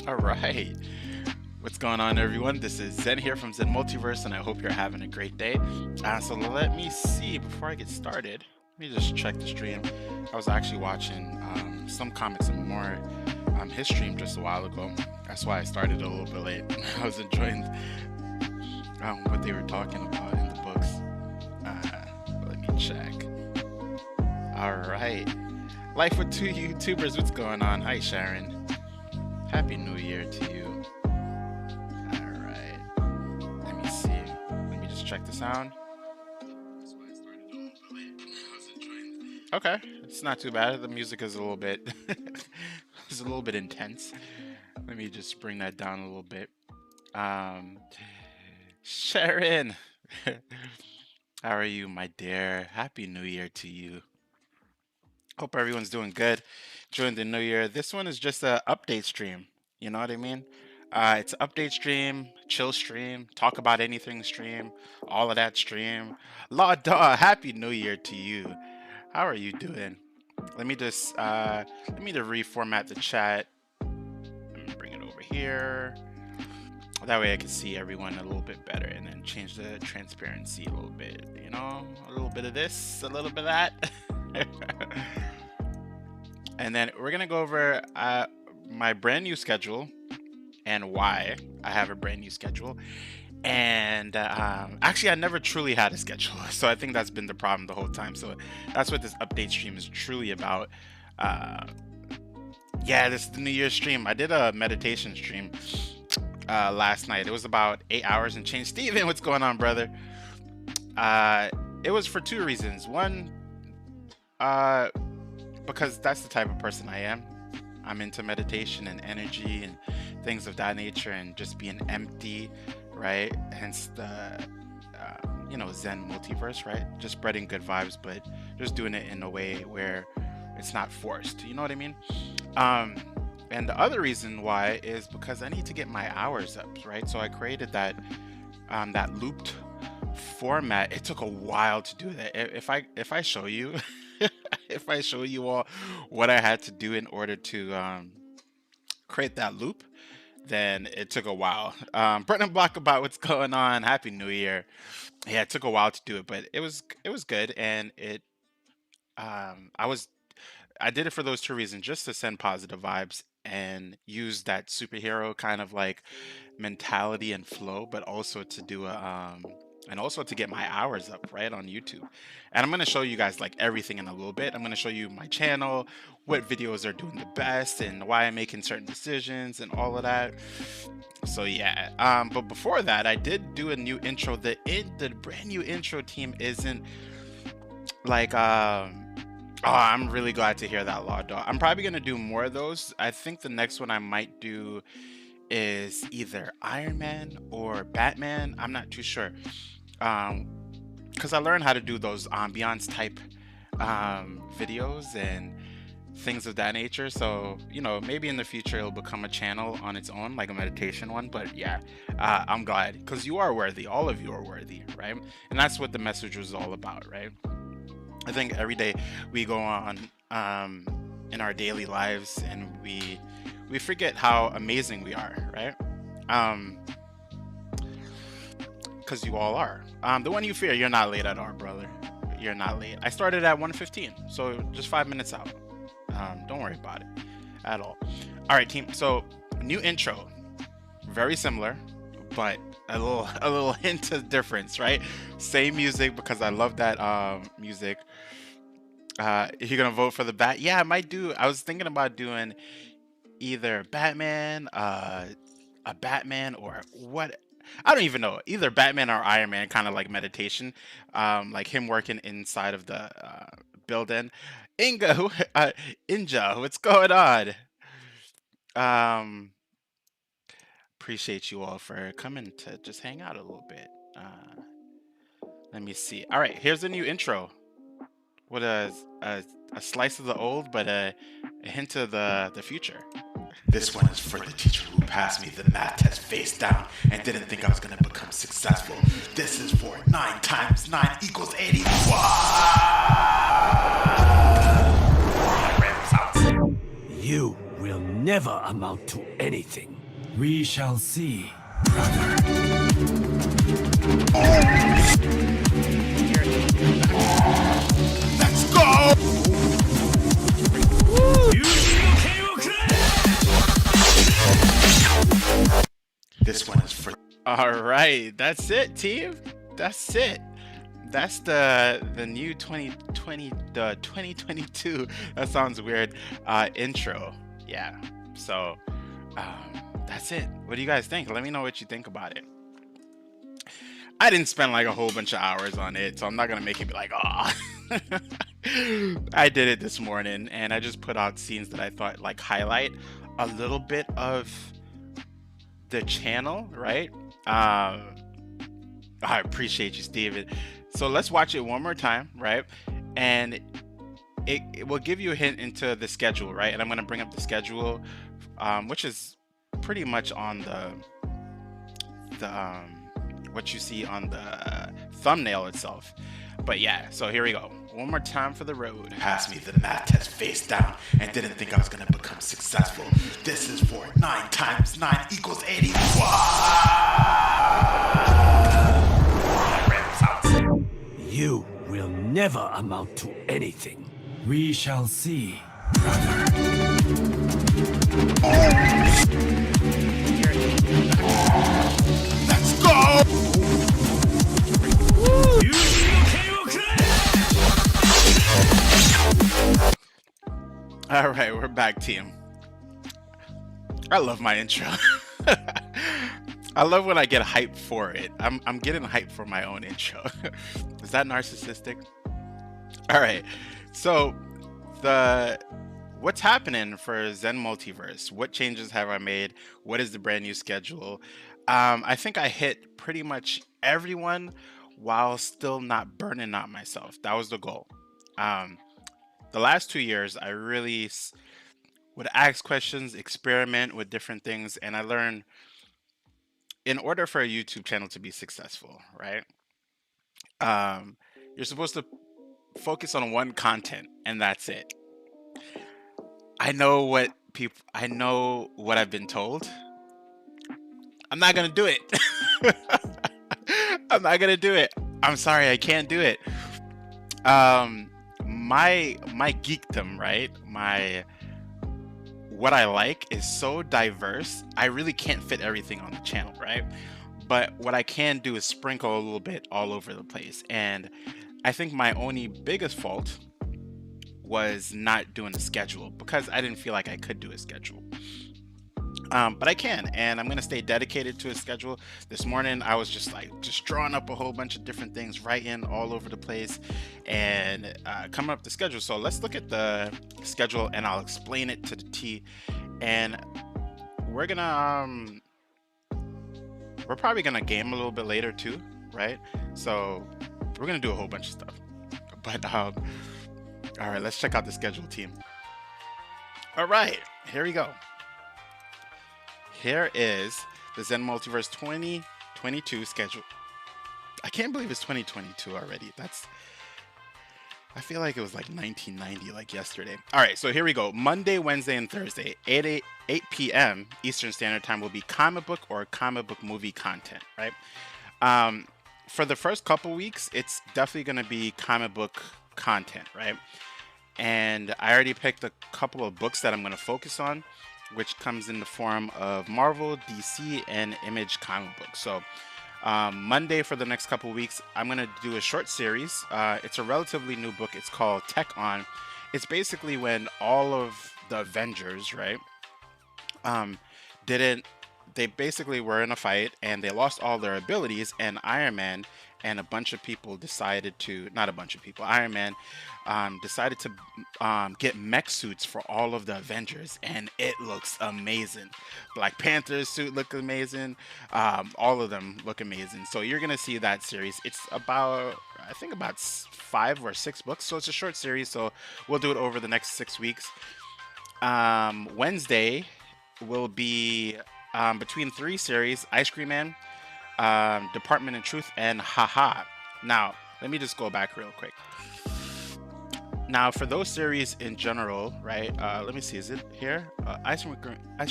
All right. What's going on, everyone? This is Zen here from Zen Multiverse, and I hope you're having a great day. So let me see, before I get started, let me just check the stream. I was actually watching some comics and more his stream just a while ago. That's why I started a little bit late. I was enjoying what they were talking about in the books. Let me check. All right. Life with two YouTubers, what's going on? Hi, Sharon. Happy New Year to you. All right. Let me see. Let me just check the sound. That's why I started a little bit late. I was enjoying. Okay, it's not too bad. The music is a little bit it's a little bit intense. Let me just bring that down a little bit. Sharon, how are you, my dear? Happy New Year to you. Hope everyone's doing good during the new year. This one is just a update stream. You know what I mean? It's an update stream, chill stream, talk about anything stream, all of that stream. La da, happy new year to you. How are you doing? Let me just reformat the chat. Let me bring it over here. That way I can see everyone a little bit better, and then change the transparency a little bit. You know, a little bit of this, a little bit of that. And then we're gonna go over my brand new schedule and why I have a brand new schedule. And actually, I never truly had a schedule, so I think that's been the problem the whole time. So that's what this update stream is truly about. Yeah, this is the New Year's stream. I did a meditation stream last night. It was about 8 hours and change. Steven, what's going on, brother? It was for two reasons. One, because that's the type of person I am. I'm into meditation and energy and things of that nature, and just being empty, right? Hence the Zen Multiverse, right? Just spreading good vibes, but just doing it in a way where it's not forced. You know what I mean? And the other reason why is because I need to get my hours up, right? So I created that looped format. It took a while to do that. If I show you if I show you all what I had to do in order to create that loop, then it took a while. Brennan Block, about what's going on? Happy New Year. Yeah, it took a while to do it, but it was good, and it I did it for those two reasons, just to send positive vibes and use that superhero kind of like mentality and flow, but also to do and also to get my hours up right on YouTube. And I'm going to show you guys like everything in a little bit. I'm going to show you my channel, what videos are doing the best, and why I'm making certain decisions and all of that. So yeah, but before that, I did do a new intro. The brand new intro team isn't like oh, I'm really glad to hear that, Law Dog. I'm probably going to do more of those. I think the next one I might do is either Iron Man or Batman. I'm not too sure. Because I learned how to do those ambiance type videos and things of that nature. So, maybe in the future it'll become a channel on its own, like a meditation one. But yeah, I'm glad, because you are worthy. All of you are worthy, right? And that's what the message was all about, right? I think every day we go on in our daily lives, and we forget how amazing we are, right? Because you all are. The one you fear, you're not late at all, brother. You're not late. I started at 1:15, so just 5 minutes out. Don't worry about it at all. All right, team. So new intro, very similar, but a little hint of difference, right? Same music, because I love that music. You're gonna vote for the bat? Yeah, I might do. I was thinking about doing either Batman, a Batman, or what? I don't even know. Either Batman or Iron Man, kind of like meditation, like him working inside of the building. Inja, what's going on? Appreciate you all for coming to just hang out a little bit. Let me see. All right, here's a new intro. What a slice of the old, but a hint of the future. This one is for the teacher who passed me the math test face down and didn't think I was going to become successful. This is for 9 times 9 equals 81. You will never amount to anything. We shall see. Let's go! This one is for. All right, that's it, team. That's it. That's the new 2022. That sounds weird. Intro. Yeah. So that's it. What do you guys think? Let me know what you think about it. I didn't spend like a whole bunch of hours on it, so I'm not gonna make it be like, oh. I did it this morning, and I just put out scenes that I thought like highlight a little bit of the channel, right? I appreciate you, Steven. So let's watch it one more time, right? And it will give you a hint into the schedule, right? And I'm gonna bring up the schedule, which is pretty much on the what you see on the thumbnail itself. But yeah, so here we go. One more time for the road. Passed me the math test face down and didn't think I was gonna become successful. This is for 9 times 9 equals 81. You will never amount to anything. We shall see. Let's go! All right, we're back, team. I love my intro. I love when I get hyped for it. I'm getting hyped for my own intro. Is that narcissistic? All right. So what's happening for Zen Multiverse? What changes have I made? What is the brand new schedule? I think I hit pretty much everyone while still not burning out myself. That was the goal. The last 2 years, I really would ask questions, experiment with different things, and I learned in order for a YouTube channel to be successful, right? You're supposed to focus on one content, and that's it. I know what I've been told. I'm not gonna do it. I'm not gonna do it. I'm sorry, I can't do it. My geekdom, right? What I like is so diverse. I really can't fit everything on the channel, right? But what I can do is sprinkle a little bit all over the place. And I think my only biggest fault was not doing a schedule because I didn't feel like I could do a schedule. But I can, and I'm gonna stay dedicated to a schedule. This morning I was just drawing up a whole bunch of different things, writing all over the place, and coming up the schedule. So let's look at the schedule, and I'll explain it to the T. And we're probably gonna game a little bit later too, right? So we're gonna do a whole bunch of stuff. But all right, let's check out the schedule, team. All right, here we go. Here is the Zen Multiverse 2022 schedule. I can't believe it's 2022 already. I feel like it was like 1990, like yesterday. All right, so here we go. Monday, Wednesday, and Thursday, 8 p.m. Eastern Standard Time will be comic book or comic book movie content, right? For the first couple weeks, it's definitely going to be comic book content, right? And I already picked a couple of books that I'm going to focus on, which comes in the form of Marvel, DC, and Image comic books. So Monday for the next couple weeks, I'm going to do a short series. It's a relatively new book. It's called Tech On. It's basically when all of the Avengers, right, they basically were in a fight and they lost all their abilities, and Iron Man and a bunch of people decided to, not a bunch of people, Iron Man decided to get mech suits for all of the Avengers, and it looks amazing. Black Panther's suit look amazing. All of them look amazing. So you're gonna see that series. It's about, I think about 5 or 6 books. So it's a short series. So we'll do it over the next 6 weeks. Wednesday will be between 3 series: Ice Cream Man, Department of Truth, and Haha. Now, let me just go back real quick. Now, for those series in general, right? Let me see. Is it here? Ice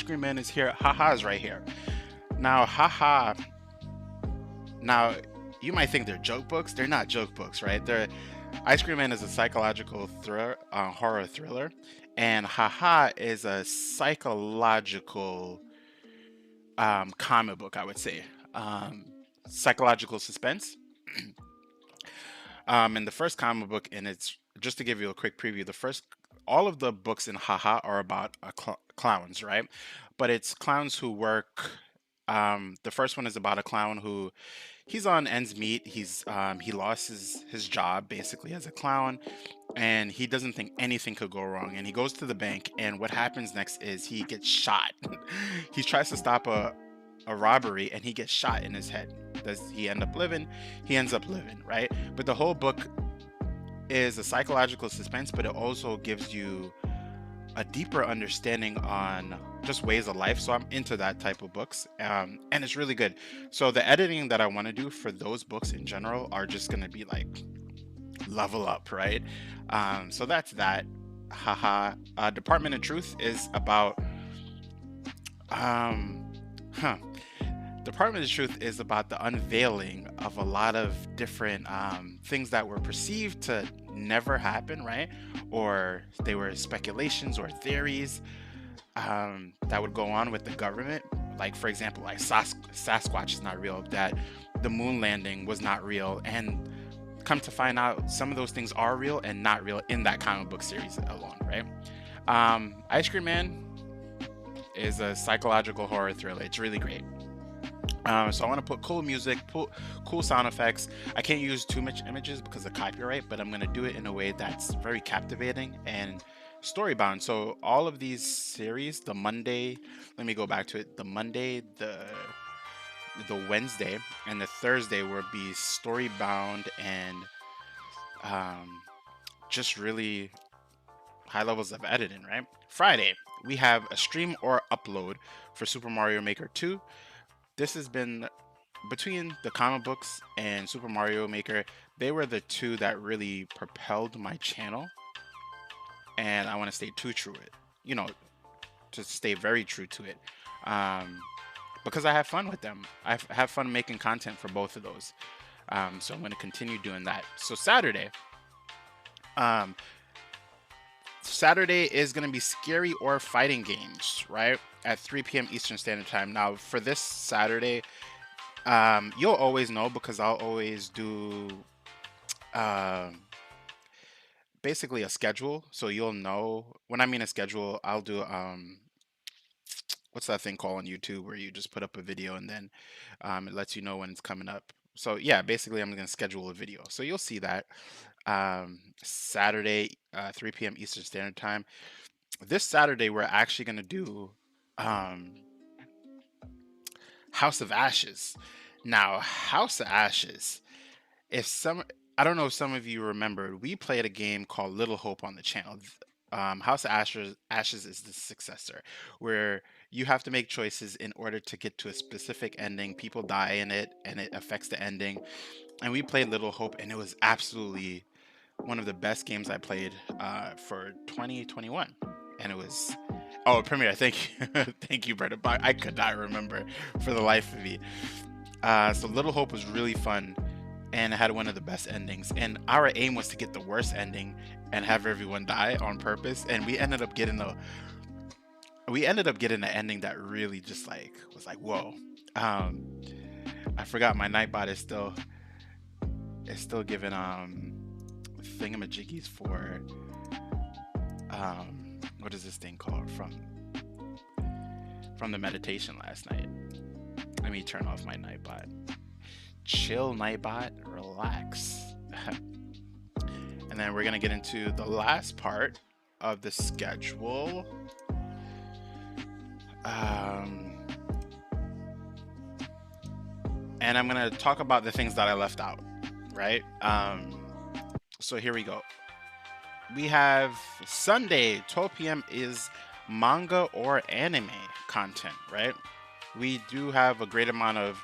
Cream Man is here. Haha is right here. Now, haha. Now, you might think they're joke books. They're not joke books, right? They're Ice Cream Man is a psychological thriller, horror thriller, and haha is a psychological comic book. I would say psychological suspense. In the first comic book, and it's just to give you a quick preview. The first, all of the books in haha are about clowns, right? But it's clowns who work. The first one is about a clown who he's on ends meet. He lost his job basically as a clown, and he doesn't think anything could go wrong. And he goes to the bank, and what happens next is he gets shot. He tries to stop a robbery, and he gets shot in his head. Does he end up living? He ends up living, right? But the whole book is a psychological suspense, but it also gives you a deeper understanding on just ways of life. So I'm into that type of books, and it's really good. So the editing that I want to do for those books in general are just going to be like level up, right? So that's that. Haha. Department of Truth is about um, huh. Department of Truth is about the unveiling of a lot of different things that were perceived to never happen, right? Or they were speculations or theories that would go on with the government. Like, for example, like Sasquatch is not real, that the moon landing was not real. And come to find out, some of those things are real and not real in that comic book series alone, right? Ice Cream Man is a psychological horror thriller. It's really great. So I want to put cool music, cool sound effects. I can't use too much images because of copyright, but I'm going to do it in a way that's very captivating and story bound. So all of these series, the Monday, let me go back to it. The Monday, the Wednesday, and the Thursday will be story bound and um, just really high levels of editing, right? Friday, we have a stream or upload for Super Mario Maker 2. This has been between the comic books and Super Mario Maker, they were the two that really propelled my channel. And I want to stay too true to it, you know, to stay very true to it. Um, because I have fun with them. Have fun making content for both of those. So I'm going to continue doing that. So um, Saturday is going to be scary or fighting games, right? At 3 p.m. Eastern Standard Time. Now, for this Saturday, you'll always know because I'll always do um, basically a schedule. So you'll know when I mean a schedule, I'll do what's that thing called on YouTube where you just put up a video and then it lets you know when it's coming up. So yeah, basically I'm gonna schedule a video. So you'll see that Saturday, 3 p.m. Eastern Standard Time. This Saturday we're actually gonna do um, House of Ashes. Now, House of Ashes. If some, I don't know if some of you remember, we played a game called Little Hope on the channel. House of Ashes is the successor, where you have to make choices in order to get to a specific ending. People die in it, and it affects the ending. And we played Little Hope, and it was absolutely one of the best games I played for 2021. And it was, oh, Premiere, thank you, thank you, Brenda. I could not remember for the life of me. So Little Hope was really fun and it had one of the best endings. And our aim was to get the worst ending and have everyone die on purpose. And we ended up getting an ending that really just like was like, whoa. I forgot my Nightbot is still giving thingamajiggies for what is this thing called from the meditation last night. Let me turn off my Nightbot. Chill, Nightbot, relax. And then we're gonna get into the last part of the schedule. And I'm gonna talk about the things that I left out, right? So here we go. We have Sunday, 12 p.m. is manga or anime content, right? We do have a great amount of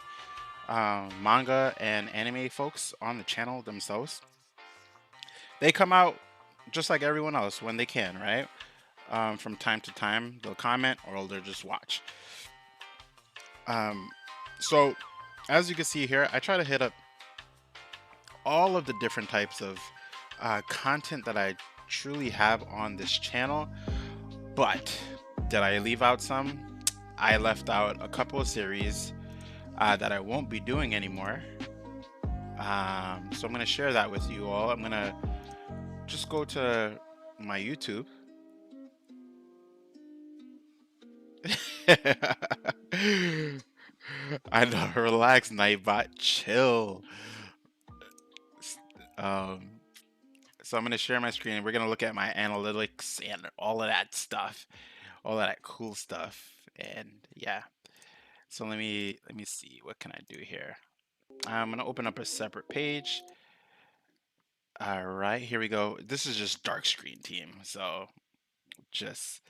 manga and anime folks on the channel themselves. They come out just like everyone else when they can, right? From time to time, they'll comment or they'll just watch. Um, so, as you can see here, I try to hit up all of the different types of content that I truly have on this channel. But did I leave out some? I left out a couple of series that I won't be doing anymore. So I'm going to share that with you all. I'm going to just go to my YouTube. I know, relax, Nightbot, chill. Um, so I'm gonna share my screen and we're gonna look at my analytics and all of that stuff, all of that cool stuff. And yeah, so let me see, what can I do here? I'm gonna open up a separate page. All right, here we go. This is just dark screen team, so just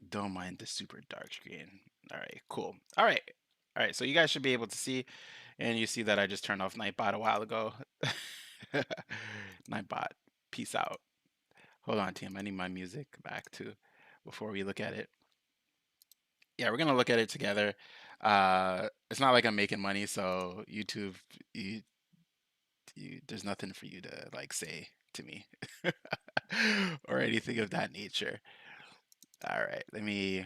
don't mind the super dark screen. All right, cool. All right. So you guys should be able to see, and you see that I just turned off Nightbot a while ago. Nightbot, peace out. Hold on, team. I need my music back too before we look at it. Yeah, we're gonna look at it together. It's not like I'm making money, so YouTube, you, there's nothing for you to like say to me or anything of that nature. All right, let me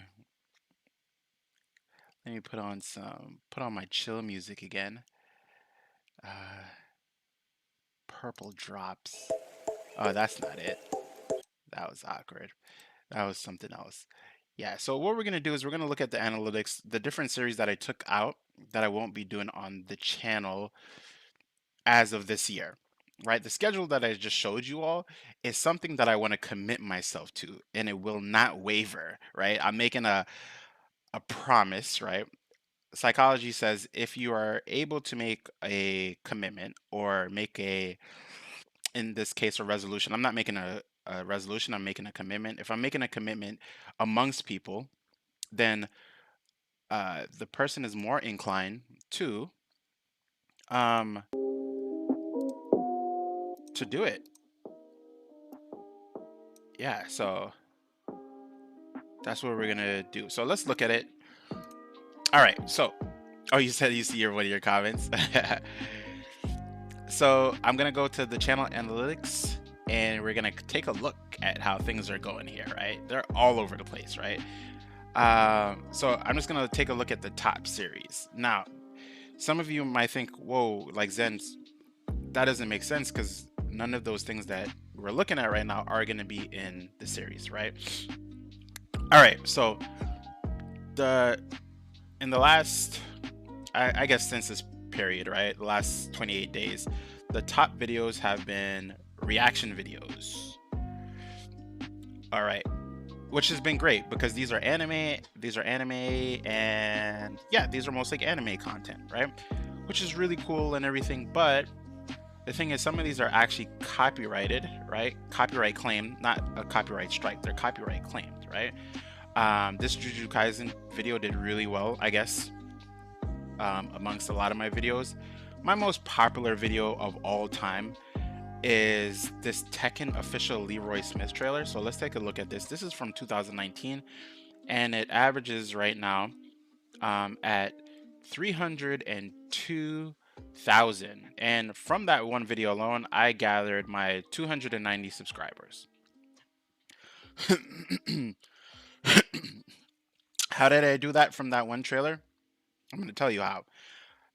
put on my chill music again. Uh, Purple drops. Oh, that's not it. That was awkward. That was something else. Yeah, so what we're gonna do is we're gonna look at the analytics, the different series that I took out that I won't be doing on the channel as of this year. Right? The schedule that I just showed you all is something that I want to commit myself to and it will not waver, right? I'm making a promise, right? Psychology says if you are able to make a commitment or make a, in this case, a resolution, I'm not making a resolution, I'm making a commitment. If I'm making a commitment amongst people, then the person is more inclined um, to do it. Yeah, so that's what we're gonna do. So let's look at it. All right, so, oh, you said you see your one of your comments. So I'm gonna go to the channel analytics and we're gonna take a look at how things are going here, right? They're all over the place, right? So I'm just gonna take a look at the top series. Now, some of you might think, whoa, like Zen, that doesn't make sense because none of those things that we're looking at right now are gonna be in the series, right? All right, so the in the last, I guess since this period, right, the last 28 days, the top videos have been reaction videos. All right, which has been great because these are anime, and yeah, these are mostly anime content, right? Which is really cool and everything, but the thing is, some of these are actually copyrighted, right? Copyright claim, not a copyright strike. They're copyright claimed, right? This Jujutsu Kaisen video did really well, I guess, amongst a lot of my videos. My most popular video of all time is this Tekken official Leroy Smith trailer. So let's take a look at this. This is from 2019, and it averages right now at 302,000. And from that one video alone, I gathered my 290 subscribers. How did I do that from that one trailer? I'm going to tell you how.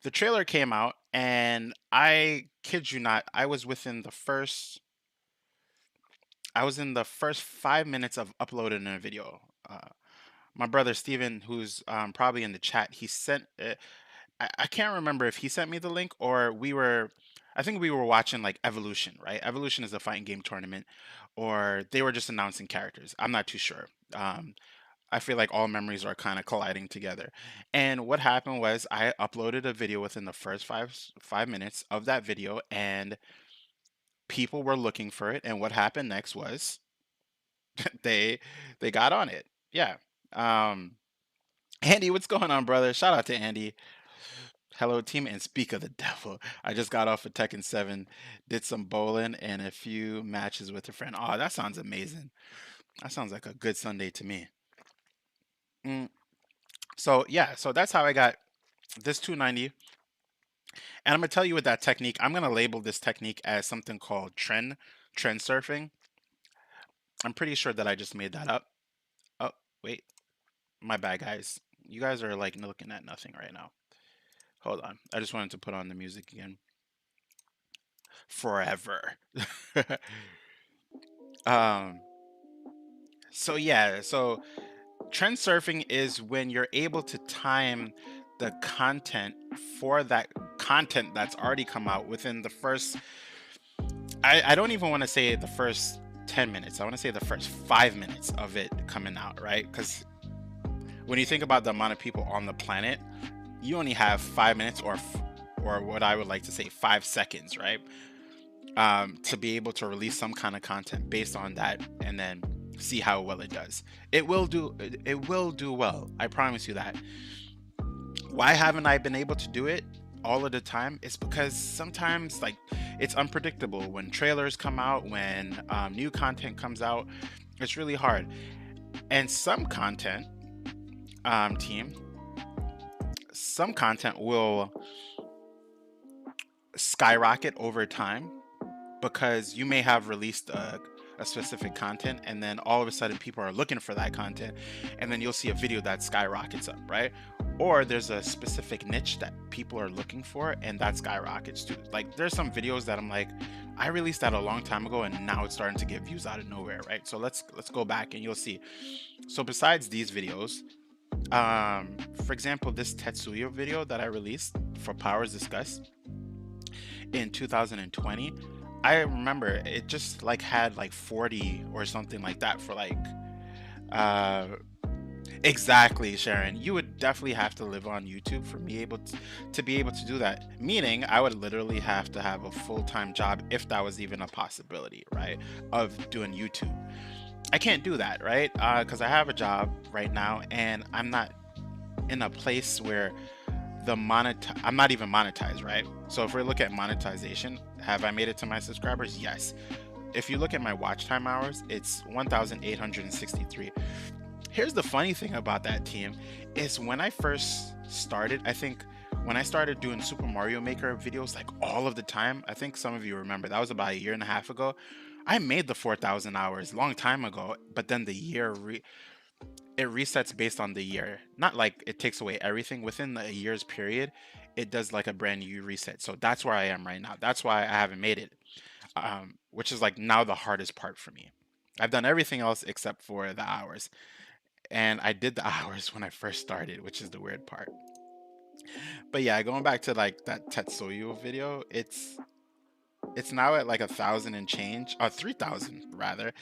The trailer came out, and I kid you not, I was in the first 5 minutes of uploading a video. My brother Steven, who's probably in the chat, he sent. I can't remember if he sent me the link or we were. I think we were watching like Evolution, right? Evolution is a fighting game tournament, or they were just announcing characters. I'm not too sure. I feel like all memories are kind of colliding together. And what happened was I uploaded a video within the first 5 minutes of that video, and people were looking for it. And what happened next was they they got on it. Yeah. Um, Andy, what's going on, brother? Shout out to Andy. Hello, team, and speak of the devil. I just got off of Tekken 7, did some bowling and a few matches with a friend. Oh, that sounds amazing. That sounds like a good Sunday to me. Mm, so yeah, so that's how I got this 290. And I'm gonna tell you with that technique, I'm gonna label this technique as something called trend surfing. I'm pretty sure that I just made that up. Oh, wait, my bad, guys. You guys are like looking at nothing right now. Hold on. I just wanted to put on the music again. Forever. um. So yeah. So trend surfing is when you're able to time the content for that content that's already come out within the first. I don't even want to say the first 10 minutes. I want to say the first 5 minutes of it coming out, right? Because when you think about the amount of people on the planet, you only have 5 minutes or what I would like to say 5 seconds, right? To be able to release some kind of content based on that, and then see how well it does. It will do well. I promise you that. Why haven't I been able to do it all of the time? It's because sometimes like it's unpredictable when trailers come out, when new content comes out. It's really hard. And some content, team, some content will skyrocket over time because you may have released a specific content, and then all of a sudden people are looking for that content, and then you'll see a video that skyrockets up, right? Or there's a specific niche that people are looking for, and that skyrockets too. Like there's some videos that I'm like, I released that a long time ago and now it's starting to get views out of nowhere, right? So let's go back and you'll see. So besides these videos, for example, this Tetsuya video that I released for Powers Discussed in 2020, I remember it just like had like 40 or something like that for like uh exactly, Sharon. You would definitely have to live on YouTube for me to be able to do that. Meaning I would literally have to have a full-time job if that was even a possibility, right? Of doing YouTube. I can't do that, right? Because I have a job right now and I'm not in a place where I'm not even monetized, right? So if we look at monetization, have I made it to my subscribers? Yes. If you look at my watch time hours, it's 1,863. Here's the funny thing about that, team, is when I first started, I think when I started doing Super Mario Maker videos like all of the time, I think some of you remember that was about a year and a half ago. I made the 4,000 hours long time ago, but then the it resets based on the year. Not like it takes away everything within the year's period. It does like a brand new reset. So that's where I am right now. That's why I haven't made it, which is like now the hardest part for me. I've done everything else except for the hours, and I did the hours when I first started, which is the weird part. But yeah, going back to like that Tetsuyo video, it's now at like 1,000 and change, or 3,000 rather,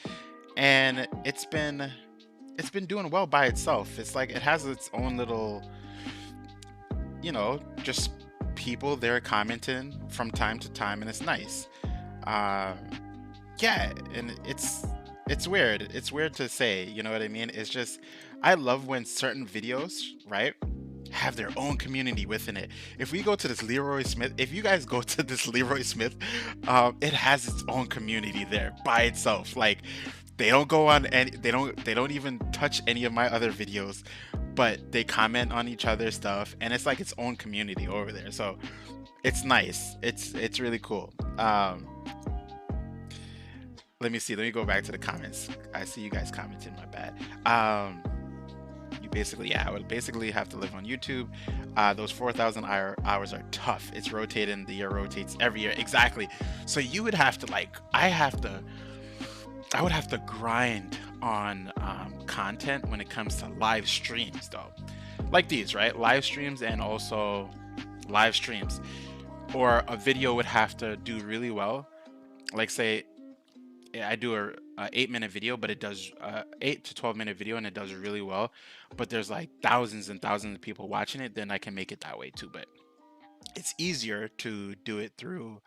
and it's been doing well by itself. It's like it has its own little, just people there commenting from time to time, and it's nice. Uh, yeah, and it's weird. It's weird to say, you know what I mean? It's just I love when certain videos, right, have their own community within it. If we go to this Leroy Smith, if you guys go to this Leroy Smith, it has its own community there by itself. Like they don't go on and they don't even touch any of my other videos, but they comment on each other's stuff, and it's like its own community over there. So it's nice. It's really cool. Let me see. Let me go back to the comments. I see you guys commenting. My bad. You basically, yeah, I would basically have to live on YouTube. Those 4,000 hours are tough. It's rotating. The year rotates every year. Exactly. So you would have to like, I would have to grind on content when it comes to live streams, though. Like these, right? Live streams and also live streams. Or a video would have to do really well. Like say I do a 8 minute video, but it does 8 to 12 minute video, and it does really well. But there's like thousands and thousands of people watching it, then I can make it that way too. But it's easier to do it through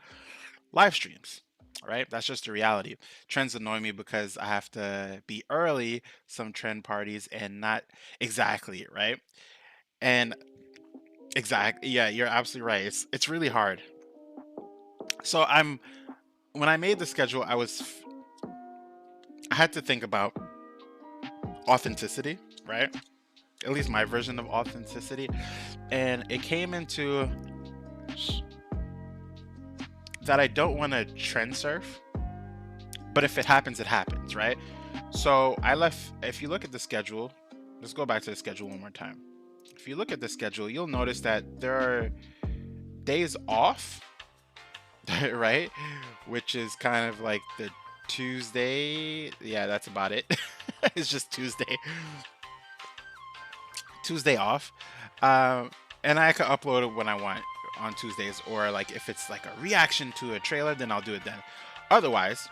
live streams, right? That's just the reality. Trends annoy me because I have to be early some trend parties and not exactly, right? And exactly. Yeah, you're absolutely right. It's really hard. So when I made the schedule, I had to think about authenticity, right? At least my version of authenticity, and it came into that I don't want to trend surf, but if it happens, it happens, right? So I left. If you look at the schedule, let's go back to the schedule one more time. If you look at the schedule, you'll notice that there are days off, right? Which is kind of like the Tuesday. Yeah, that's about it. It's just Tuesday. Tuesday off. Um, and I can upload it when I want on Tuesdays, or like if it's like a reaction to a trailer, then I'll do it then. Otherwise,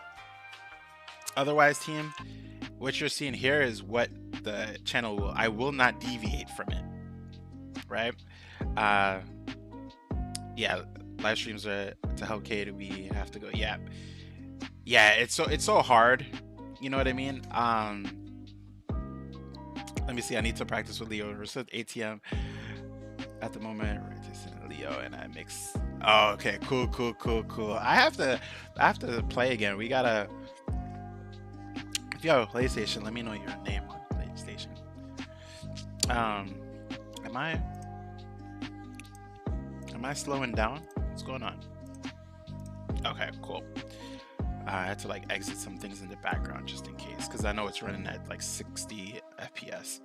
team, what you're seeing here is what the channel will. I will not deviate from it, right? Uh, yeah, live streams are to help Kate. We have to go. Yeah, yeah. It's so hard. You know what I mean? Let me see. I need to practice with Leo. Reset ATM at the moment. Leo and I mix. Oh, okay. Cool, cool, cool, cool. I have to play again. We gotta. If you have a PlayStation, let me know your name on PlayStation. Am I slowing down? What's going on? Okay, cool. I had to like exit some things in the background just in case, because I know it's running at like 60 FPS.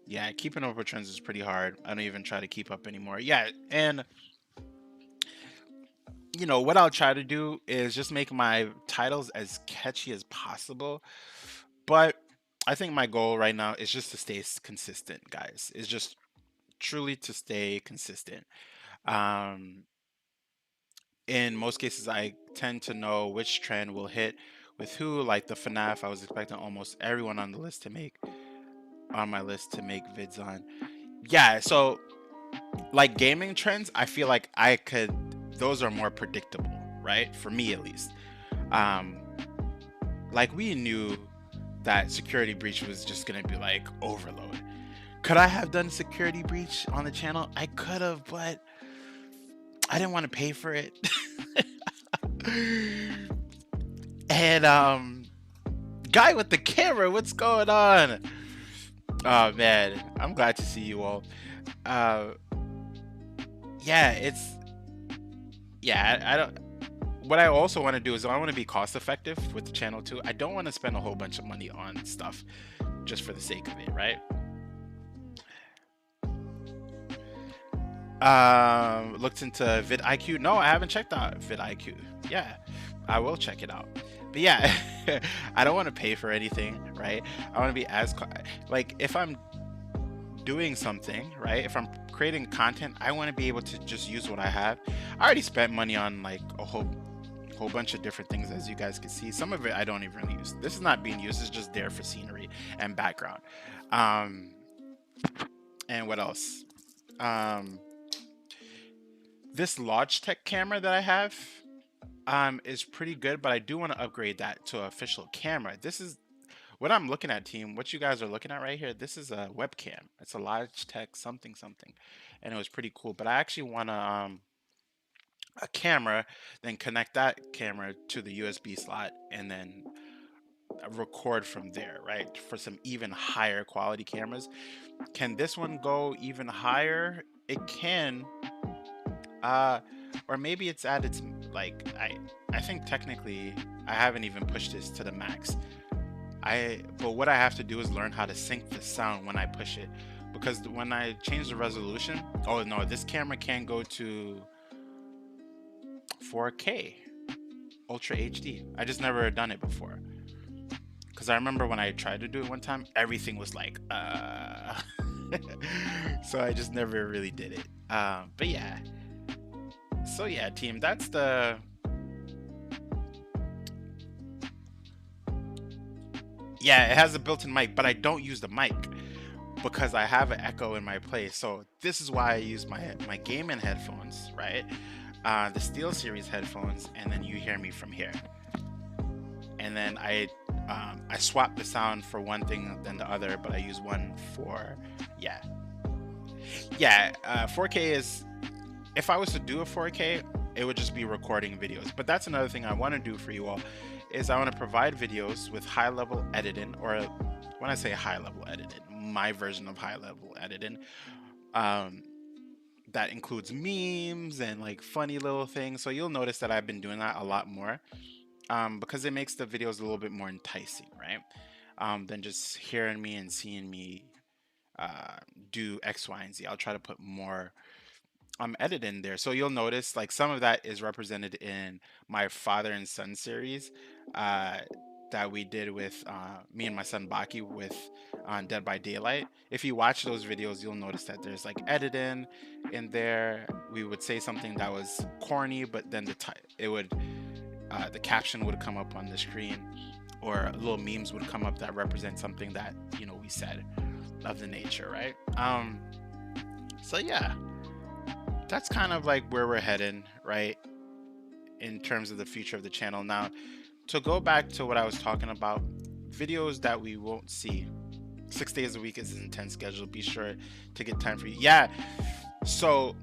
Yeah, keeping up with trends is pretty hard. I don't even try to keep up anymore. Yeah, and what I'll try to do is just make my titles as catchy as possible. But I think my goal right now is just to stay consistent, guys. It's just truly to stay consistent. Um, in most cases, I tend to know which trend will hit with who. Like the FNAF, I was expecting almost everyone on my list to make vids on. Yeah, so like gaming trends, I feel like those are more predictable, right? For me at least. Like we knew that security breach was just gonna be like overload. Could I have done security breach on the channel? I could have, but I didn't want to pay for it. And guy with the camera, what's going on? Oh man, I'm glad to see you all. Yeah, I don't. What I also want to do is I want to be cost effective with the channel too. I don't want to spend a whole bunch of money on stuff just for the sake of it, right? Looked into vidIQ. No, I haven't checked out vidIQ. Yeah, I will check it out. But yeah, I don't want to pay for anything, right? I want to be like if I'm doing something, right? If I'm creating content, I want to be able to just use what I have. I already spent money on like a whole bunch of different things, as you guys can see. Some of it I don't even really use. This is not being used. It's just there for scenery and background. And what else? This Logitech camera that I have is pretty good, but I do want to upgrade that to an official camera. This is what I'm looking at, team. What you guys are looking at right here, this is a webcam. It's a Logitech something, and it was pretty cool. But I actually want a camera, then connect that camera to the USB slot, and then record from there, right? For some even higher quality cameras. Can this one go even higher? It can. Or maybe it's at its like I think technically I haven't even pushed this to the max. But what I have to do is learn how to sync the sound when I push it, because when I change the resolution, oh no, this camera can go to 4K Ultra HD. I just never done it before, because I remember when I tried to do it one time, everything was like so I just never really did it. But yeah. So yeah, team, that's the yeah, it has a built-in mic, but I don't use the mic because I have an echo in my place. So this is why I use my gaming headphones, right? The Steel Series headphones, and then you hear me from here. And then I swap the sound for one thing then the other, but I use one for Yeah, 4K is, if I was to do a 4K, it would just be recording videos. But that's another thing I want to do for you all, is I want to provide videos with high level editing, or when I say high level editing, my version of high level editing. Um, that includes memes and like funny little things. So you'll notice that I've been doing that a lot more, because it makes the videos a little bit more enticing, right? Than just hearing me and seeing me uh, do X, Y, and Z. I'll try to put more edit in there. So you'll notice like some of that is represented in my father and son series uh, that we did with me and my son Baki with on Dead by Daylight. If you watch those videos, you'll notice that there's like editing in there. We would say something that was corny, but then it would the caption would come up on the screen, or little memes would come up that represent something that we said of the nature, right? So yeah, that's kind of like where we're heading, right? In terms of the future of the channel. Now, to go back to what I was talking about, videos that we won't see. 6 days a week is an intense schedule. Be sure to get time for you. Yeah. So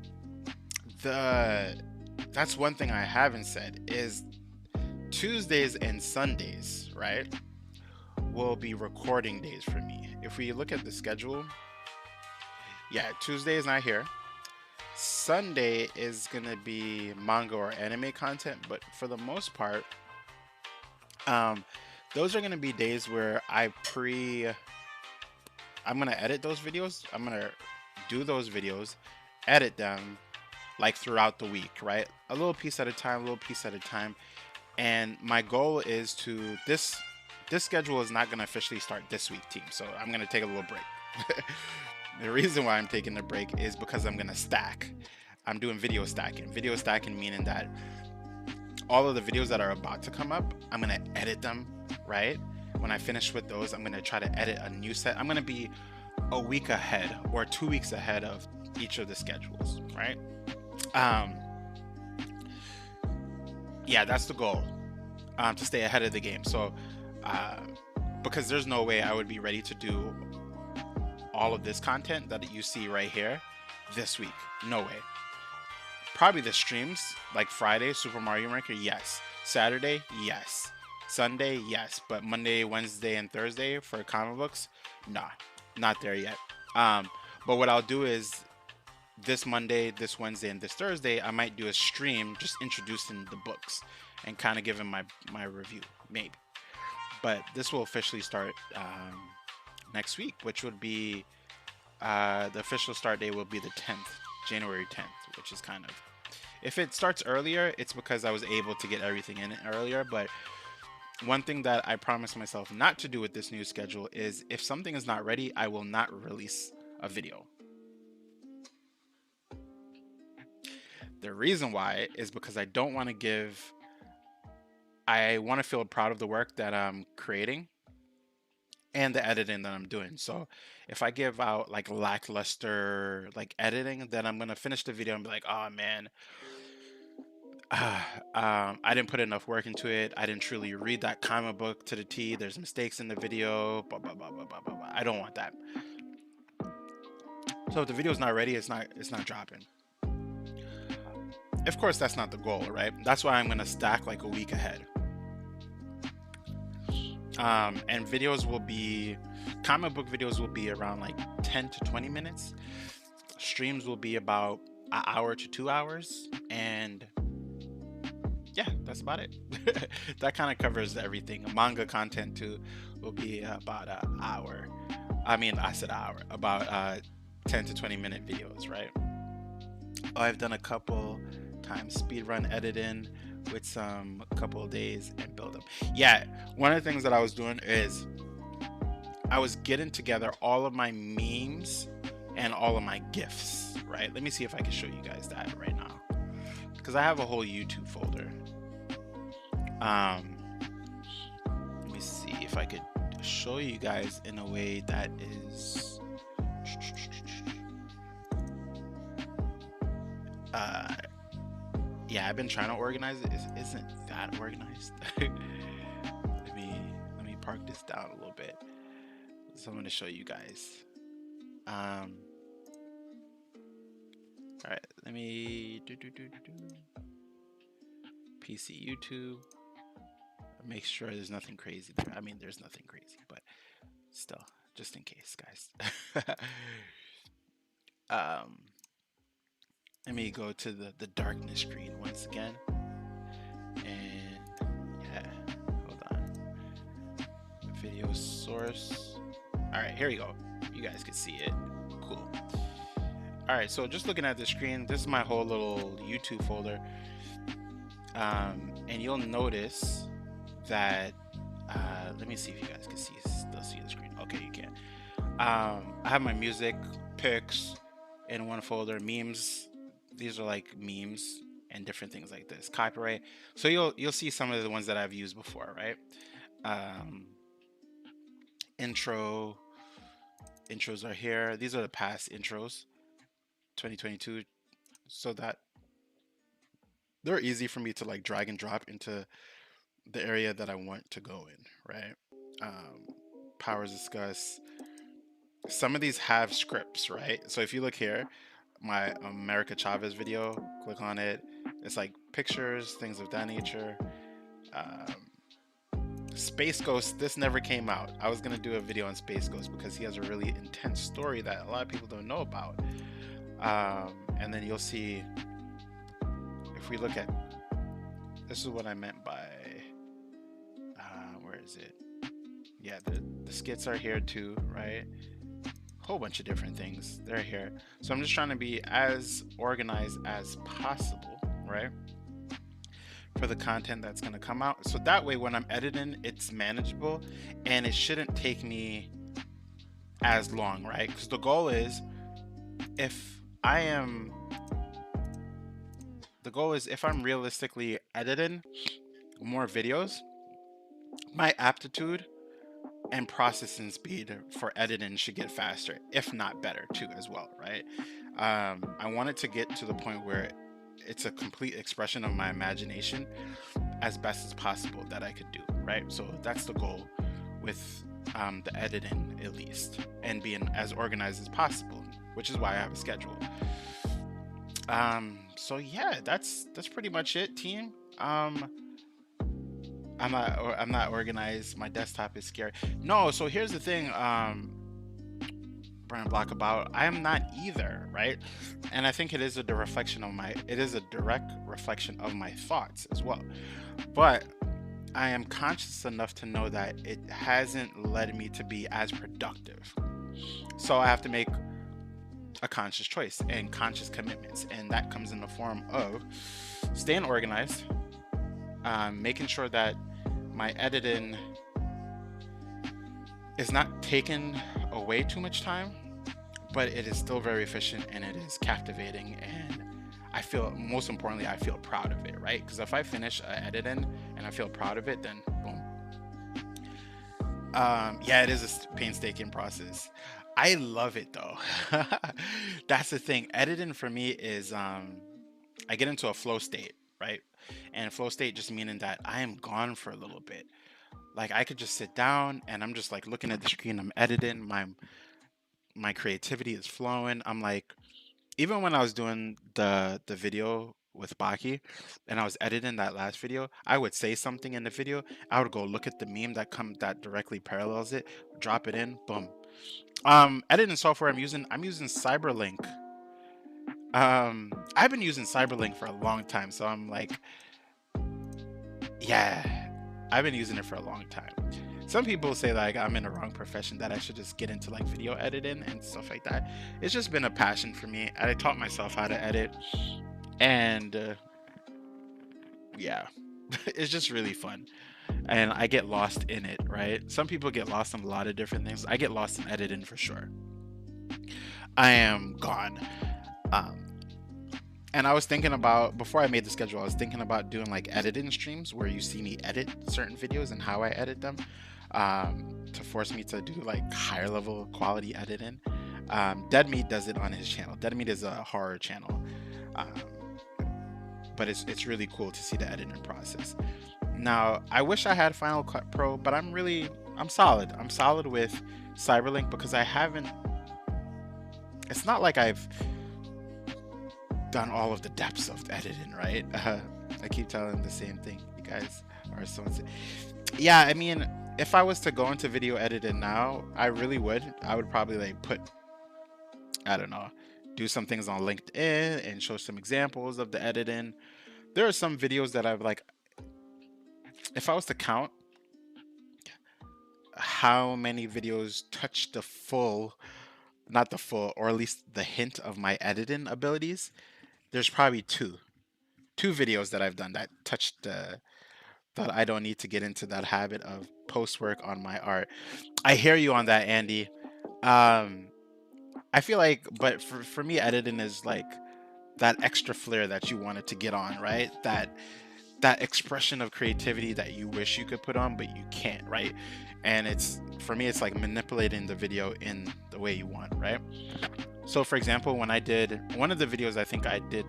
that's one thing I haven't said is Tuesdays and Sundays, right, will be recording days for me. If we look at the schedule, yeah, Tuesday is not here. Sunday is gonna be manga or anime content, but for the most part, those are gonna be days where I'm gonna edit those videos. I'm gonna do those videos, edit them like throughout the week, right? A little piece at a time, a little piece at a time. And my goal is to this schedule is not gonna officially start this week, team. So I'm gonna take a little break. The reason why I'm taking the break is because I'm gonna stack. I'm doing video stacking. Video stacking meaning that all of the videos that are about to come up, I'm gonna edit them, right? When I finish with those, I'm gonna try to edit a new set. I'm gonna be a week ahead or 2 weeks ahead of each of the schedules, right? Yeah, that's the goal, to stay ahead of the game. So, because there's no way I would be ready to do all of this content that you see right here this week. No way. Probably the streams, like Friday, Super Mario Maker, yes. Saturday, yes. Sunday, yes. But Monday, Wednesday, and Thursday for comic books, nah, not there yet. But what I'll do is this Monday, this Wednesday, and this Thursday, I might do a stream just introducing the books and kind of giving my review, maybe. But this will officially start next week, which would be the official start date will be the 10th, January 10th, which is kind of, if it starts earlier, it's because I was able to get everything in it earlier. But one thing that I promised myself not to do with this new schedule is if something is not ready, I will not release a video. The reason why is because I don't want to I want to feel proud of the work that I'm creating and the editing that I'm doing. So if I give out like lackluster like editing, then I'm gonna finish the video and be like, oh man, I didn't put enough work into it. I didn't truly read that comic book to the T. There's mistakes in the video. Blah, blah, blah, blah, blah, blah, blah. I don't want that. So if the video's not ready, it's not dropping. Of course, that's not the goal, right? That's why I'm gonna stack like a week ahead. And videos will be, comic book videos will be around like 10 to 20 minutes. Streams will be about an hour to 2 hours. And yeah, that's about it. That kind of covers everything. Manga content too will be about an hour. I said hour. About 10 to 20 minute videos, right? I've done a couple times speedrun editing with some couple of days and build them. Yeah, one of the things that I was doing is I was getting together all of my memes and all of my GIFs, right? Let me see if I can show you guys that right now, because I have a whole YouTube folder. Let me see if I could show you guys in a way that is yeah, I've been trying to organize it. It isn't that organized. let me park this down a little bit. So I'm going to show you guys. All right, let me PC YouTube. Make sure there's nothing crazy there. I mean, there's nothing crazy, but still, just in case, guys. um, Let me go to the darkness screen once again. And yeah, hold on. Video source. All right, here we go. You guys can see it. Cool. All right, so just looking at the screen, this is my whole little YouTube folder. And you'll notice that, let me see if you guys can still see the screen. Okay, you can. I have my music, pics in one folder, memes. These are like memes and different things like this. Copyright. So you'll see some of the ones that I've used before, right? Intros are here. These are the past intros, 2022, so that they're easy for me to like drag and drop into the area that I want to go in, right? Powers discuss. Some of these have scripts, right? So if you look here, my America Chavez video, click on it. It's like pictures, things of that nature. Space Ghost, this never came out. I was gonna do a video on Space Ghost because he has a really intense story that a lot of people don't know about. And then you'll see, if we look at, this is what I meant by, where is it? Yeah, the skits are here too, right? Whole bunch of different things, they're here. So I'm just trying to be as organized as possible, right, for the content that's going to come out, so that way when I'm editing, it's manageable and it shouldn't take me as long, right? Because the goal is, if I'm realistically editing more videos, my aptitude and processing speed for editing should get faster, if not better too, as well, right? I want it to get to the point where it's a complete expression of my imagination as best as possible that I could do, right? So that's the goal with the editing, at least, and being as organized as possible, which is why I have a schedule. So yeah, that's pretty much it, team. I'm not organized. My desktop is scary. No, so here's the thing, Brian Block, about I am not either, right? And I think it is a direct reflection of my thoughts as well. But I am conscious enough to know that it hasn't led me to be as productive. So I have to make a conscious choice and conscious commitments, and that comes in the form of staying organized, making sure that my editing is not taking away too much time, but it is still very efficient and it is captivating, and I feel, most importantly, I feel proud of it, right? Because if I finish editing and I feel proud of it, then boom. Yeah, it is a painstaking process. I love it though. That's the thing. Editing for me is, I get into a flow state, right? And flow state just meaning that I am gone for a little bit. Like I could just sit down and I'm just like looking at the screen. I'm editing. My creativity is flowing. I'm like, even when I was doing the video with Baki and I was editing that last video, I would say something in the video. I would go look at the meme that directly parallels it, drop it in, boom. Editing software I'm using Cyberlink. I've been using Cyberlink for a long time, so I'm like, yeah, I've been using it for a long time. Some people say like I'm in the wrong profession, that I should just get into like video editing and stuff like that. It's just been a passion for me. I taught myself how to edit, and yeah, it's just really fun. And I get lost in it, right? Some people get lost in a lot of different things. I get lost in editing for sure. I am gone. And I was thinking about, before I made the schedule, I was thinking about doing like editing streams where you see me edit certain videos and how I edit them, to force me to do like higher level quality editing. Dead Meat does it on his channel. Dead Meat is a horror channel, but it's really cool to see the editing process. Now, I wish I had Final Cut Pro, but I'm solid. I'm solid with Cyberlink because I haven't, it's not like I've done all of the depths of editing, right? I keep telling the same thing. You guys are so insane. Yeah, I mean, if I was to go into video editing now, I really would. I would probably like put, I don't know, do some things on LinkedIn and show some examples of the editing. There are some videos that I've like, if I was to count how many videos touch the full, not the full, or at least the hint of my editing abilities, there's probably two videos that I've done that touched the, that I don't need to get into that habit of post work on my art. I hear you on that, Andy. Um, I feel like, but for me, editing is like that extra flair that you wanted to get on, right? That expression of creativity that you wish you could put on, but you can't, right? And it's, for me, it's like manipulating the video in the way you want, right? So for example, when I did one of the videos, I think I did,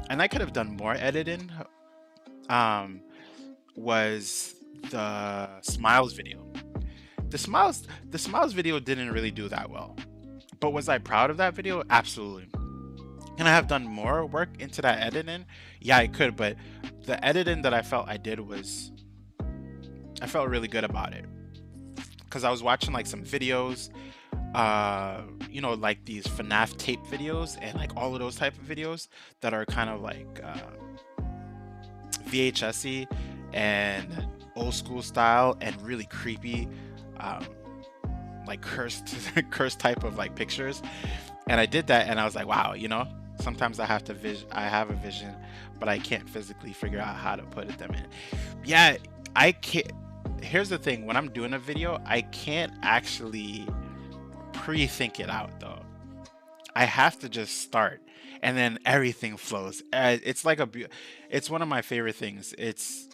and I could have done more editing, um, was the smiles video. The smiles video didn't really do that well. But was I proud of that video? Absolutely. Can I have done more work into that editing? Yeah, I could, but the editing that I felt I did was, I felt really good about it. Because I was watching like some videos, you know, like these FNAF tape videos and like all of those type of videos that are kind of like VHS-y and old school style and really creepy, um, like cursed cursed type of like pictures. And I did that and I was like, wow, you know, sometimes I have to I have a vision, but I can't physically figure out how to put them in. Yeah, I can't. Here's the thing, when I'm doing a video, I can't actually pre-think it out though. I have to just start and then everything flows. It's like it's one of my favorite things. It's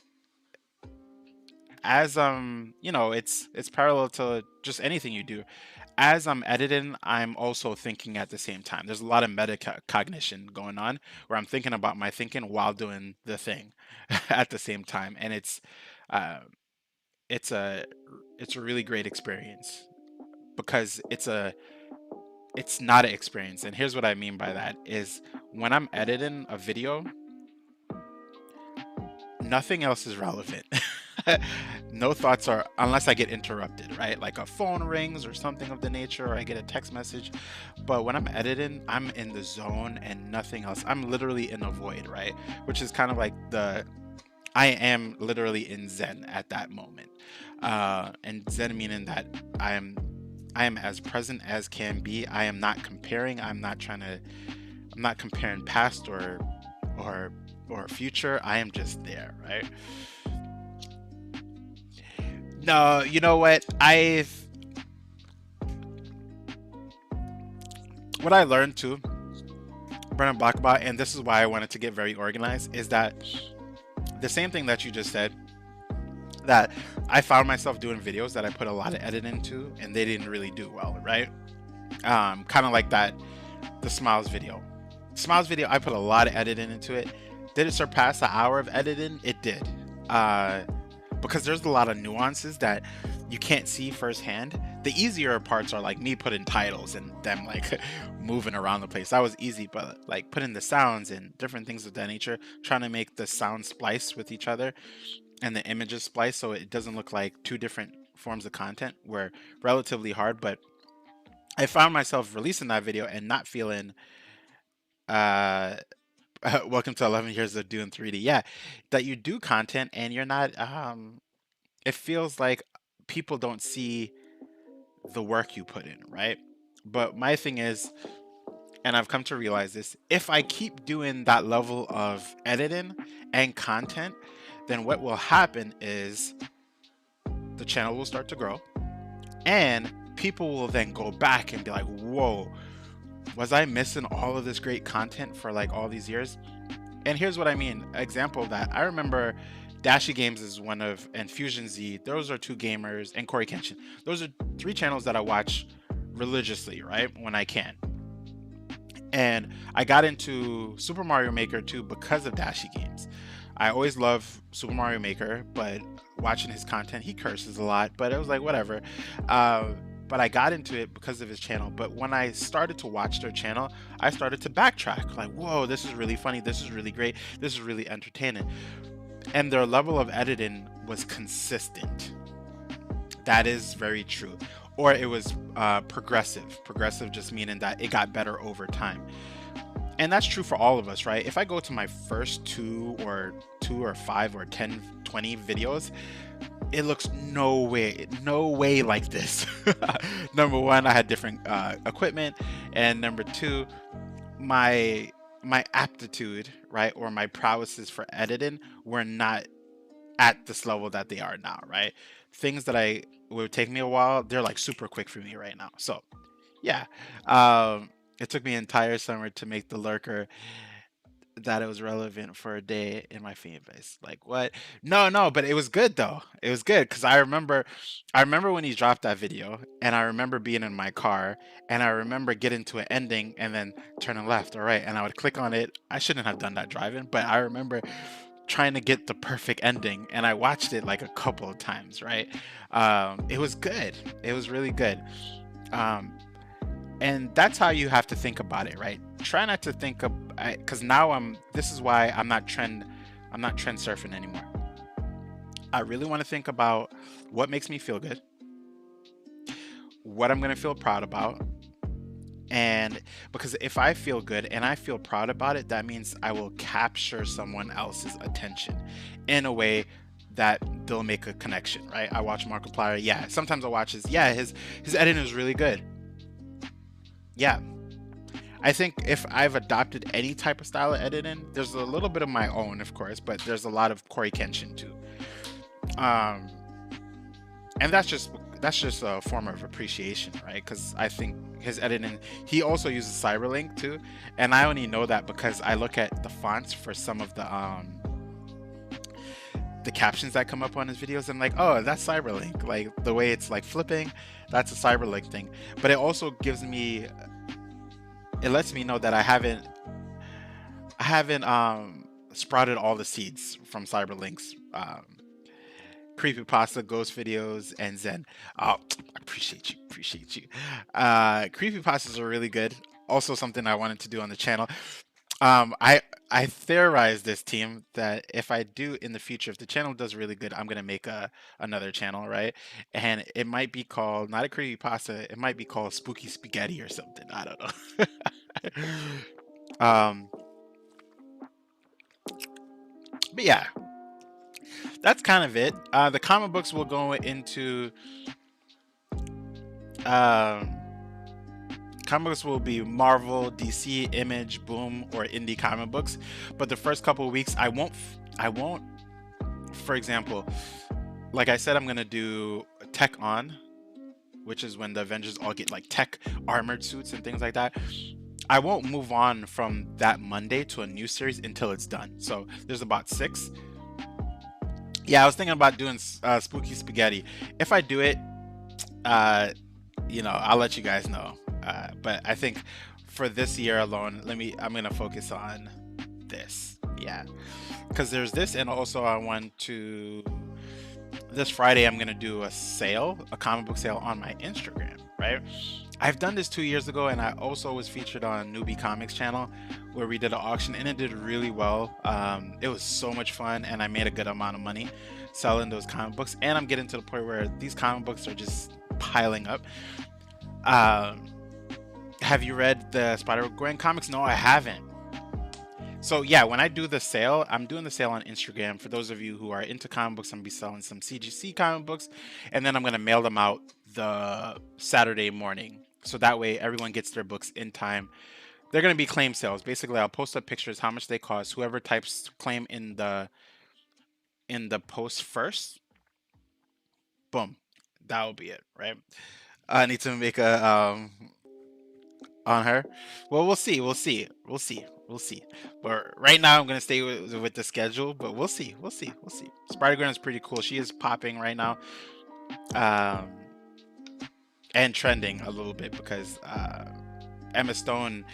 as you know, it's parallel to just anything you do. As I'm editing, I'm also thinking at the same time. There's a lot of metacognition going on where I'm thinking about my thinking while doing the thing at the same time, and uh, it's a it's a really great experience because it's not an experience. And here's what I mean by that is when I'm editing a video, nothing else is relevant. No thoughts are, unless I get interrupted, right? Like a phone rings or something of the nature, or I get a text message. But when I'm editing, I'm in the zone and nothing else. I'm literally in a void, right? Which is kind of like I am literally in Zen at that moment. And Zen meaning that I am as present as can be. I am not comparing. I'm not comparing past or future. I am just there, right? No, you know what? What I learned too, Brennan Block about, and this is why I wanted to get very organized, is that the same thing that you just said, that I found myself doing videos that I put a lot of edit into and they didn't really do well, right? Kind of like that, the Smiles video. Smiles video, I put a lot of editing into it. Did it surpass an hour of editing? It did. Because there's a lot of nuances that you can't see firsthand. The easier parts are like me putting titles and them like moving around the place. That was easy, but like putting the sounds and different things of that nature, trying to make the sound splice with each other and the images splice so it doesn't look like two different forms of content were relatively hard. But I found myself releasing that video and not feeling welcome to 11 years of doing 3D. Yeah, that you do content and you're not it feels like people don't see the work you put in, right? But my thing is, and I've come to realize this, if I keep doing that level of editing and content, then what will happen is the channel will start to grow and people will then go back and be like, whoa, was I missing all of this great content for like all these years? And here's what I mean. Example of that, I remember Dashi Games is one of, and Fusion Z, those are two gamers, and Corey Kenshin. Those are three channels that I watch religiously, right? When I can. And I got into Super Mario Maker too because of Dashi Games. I always love Super Mario Maker, but watching his content, he curses a lot, but it was like, whatever. but I got into it because of his channel. But when I started to watch their channel, I started to backtrack. Like, whoa, this is really funny. This is really great. This is really entertaining. And their level of editing was consistent. That is very true. Or it was progressive. Progressive just meaning that it got better over time. And that's true for all of us, right? If I go to my first two or 5 or 10, 20 videos, it looks no way like this. Number one, I had different equipment, and number two, my aptitude, right, or my prowesses for editing were not at this level that they are now, right? Things that I would take me a while, they're like super quick for me right now. So yeah, it took me an entire summer to make the lurker that it was relevant for a day in my fan base. Like what? No, but it was good though. It was good because I remember when he dropped that video, and I remember being in my car, and I remember getting to an ending and then turning left or right, and I would click on it. I shouldn't have done that driving, but I remember trying to get the perfect ending, and I watched it like a couple of times. Right? It was good. It was really good. Um, and that's how you have to think about it, right? Try not to think of, because now this is why I'm not trend surfing anymore. I really want to think about what makes me feel good, what I'm going to feel proud about. And because if I feel good and I feel proud about it, that means I will capture someone else's attention in a way that they'll make a connection, right? I watch Markiplier. Yeah, sometimes I watch his editing is really good. Yeah, I think if I've adopted any type of style of editing, there's a little bit of my own, of course, but there's a lot of Corey Kenshin too. And that's just a form of appreciation, right? Because I think his editing, he also uses Cyberlink too, and I only know that because I look at the fonts for some of the captions that come up on his videos. And I'm like, oh, that's Cyberlink. Like the way it's like flipping, that's a Cyberlink thing. But it also it lets me know that I haven't sprouted all the seeds from Cyberlink's creepypasta, ghost videos, and Zen. Oh, appreciate you. Creepypastas are really good. Also something I wanted to do on the channel. I theorized this, team, that if I do in the future, if the channel does really good, I'm gonna make another channel, right? And it might be called not a creepypasta, it might be called Spooky Spaghetti or something. I don't know. But yeah, that's kind of it. The comic books will go into comic books will be Marvel, DC, Image, Boom, or indie comic books. But the first couple of weeks, I won't. For example, like I said, I'm gonna do Tech On, which is when the Avengers all get like tech armored suits and things like that. I won't move on from that Monday to a new series until it's done. So there's about 6. Yeah, I was thinking about doing Spooky Spaghetti. If I do it, I'll let you guys know. But I think for this year alone, I'm gonna focus on this. Yeah, because there's this, and also I want to. This Friday, I'm gonna do a comic book sale on my Instagram. Right? I've done this 2 years ago, and I also was featured on Newbie Comics channel, where we did an auction, and it did really well. It was so much fun, and I made a good amount of money selling those comic books. And I'm getting to the point where these comic books are just piling up. Have you read the Spider-Gwen comics? No, I haven't. So yeah, when I do the sale, I'm doing the sale on Instagram. For those of you who are into comic books, I'm gonna be selling some CGC comic books, and then I'm gonna mail them out the Saturday morning. So that way everyone gets their books in time. They're gonna be claim sales. Basically, I'll post up pictures, how much they cost. Whoever types claim in the post first, boom, that will be it, right? I need to make a on her. Well, we'll see. But right now, I'm gonna stay with the schedule. But we'll see. Spider-Gwen is pretty cool. She is popping right now, and trending a little bit because Emma Stone.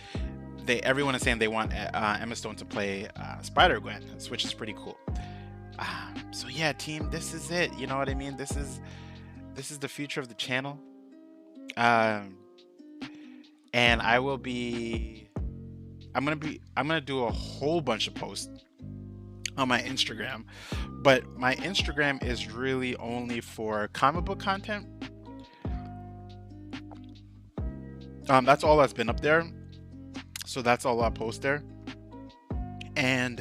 Everyone is saying they want Emma Stone to play Spider-Gwen, which is pretty cool. So yeah, team, this is it. You know what I mean? This is the future of the channel. Um, and I'm gonna do a whole bunch of posts on my Instagram, but my Instagram is really only for comic book content. That's all that's been up there, so that's all I post there. And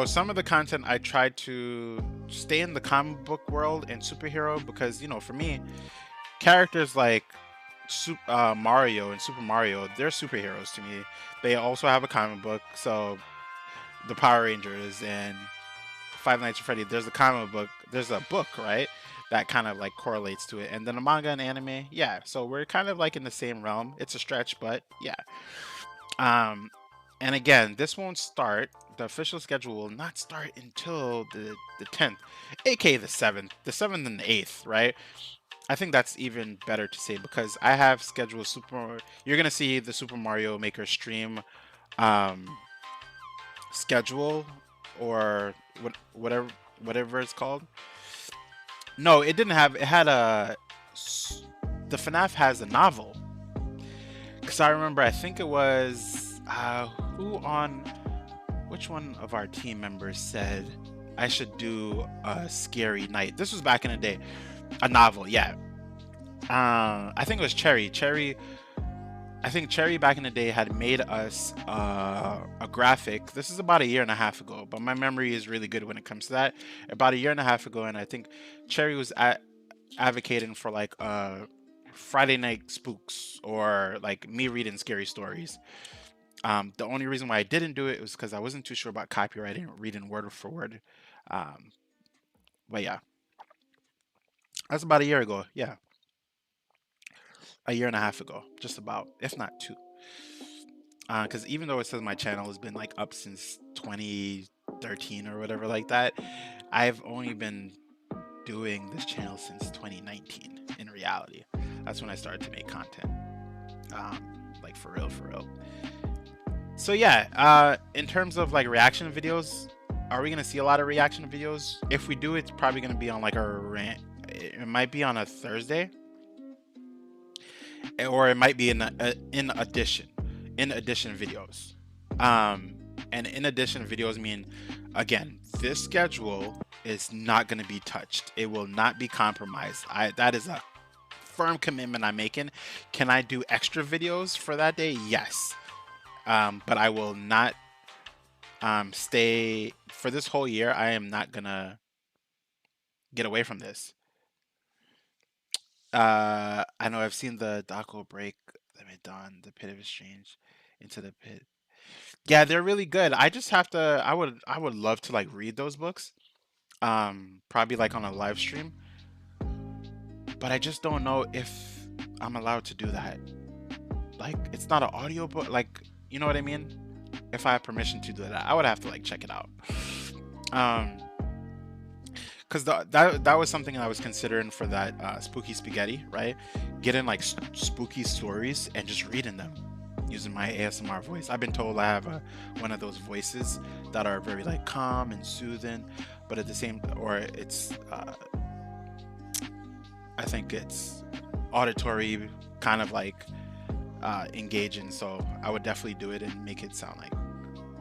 some of the content I try to stay in the comic book world and superhero, because for me, characters like Mario and Super Mario, they're superheroes to me. They also have a comic book, so the Power Rangers and Five Nights at Freddy, there's a comic book, there's a book, right? That kind of like correlates to it. And then a manga and anime, yeah. So we're kind of like in the same realm. It's a stretch, but yeah. Um, and again, this won't start. The official schedule will not start until the 10th, aka the 7th and the 8th, right? I think that's even better to say, because I have scheduled You're gonna see the Super Mario Maker stream schedule, or whatever it's called. No, it didn't have. It had the FNAF has a novel. Because I remember, I think it was who on which one of our team members said I should do a scary night. This was back in the day. A novel, yeah. I think it was Cherry. I think Cherry back in the day had made us a graphic. This is about a year and a half ago, but my memory is really good when it comes to that. About a year and a half ago, and I think Cherry was advocating for like Friday night spooks, or like me reading scary stories. The only reason why I didn't do it was because I wasn't too sure about copywriting, reading word for word. Um, but yeah, that's about a year ago. Yeah, a year and a half ago, just about, if not two. Because even though it says my channel has been like up since 2013 or whatever like that, I've only been doing this channel since 2019. In reality, that's when I started to make content, like for real. So yeah, in terms of like reaction videos, are we gonna see a lot of reaction videos? If we do, it's probably gonna be on like a rant. It might be on a Thursday, or it might be in addition videos. And in addition videos mean, again, this schedule is not going to be touched. It will not be compromised. That is a firm commitment I'm making. Can I do extra videos for that day? Yes. But I will not stay for this whole year. I am not gonna get away from this. I know I've seen the Daco break. Let me dawn the pit of exchange into the pit. Yeah, they're really good. I just have to. I would love to like read those books. Probably like on a live stream. But I just don't know if I'm allowed to do that. Like, it's not an audio book. Like, you know what I mean? If I have permission to do that, I would have to like check it out. Because that was something I was considering for that spooky spaghetti, right? Getting like spooky stories and just reading them using my ASMR voice. I've been told I have one of those voices that are very like calm and soothing, but at the same, or it's I think it's auditory, kind of like engaging. So I would definitely do it and make it sound like.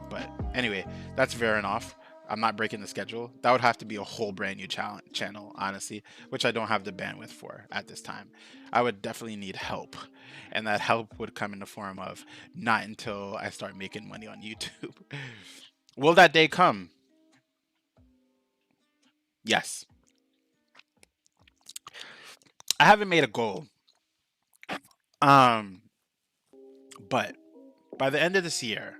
But anyway, that's veering off. I'm not breaking the schedule. That would have to be a whole brand new channel, honestly, which I don't have the bandwidth for at this time. I would definitely need help, and that help would come in the form of not until I start making money on YouTube. Will that day come? Yes. I haven't made a goal. But by the end of this year,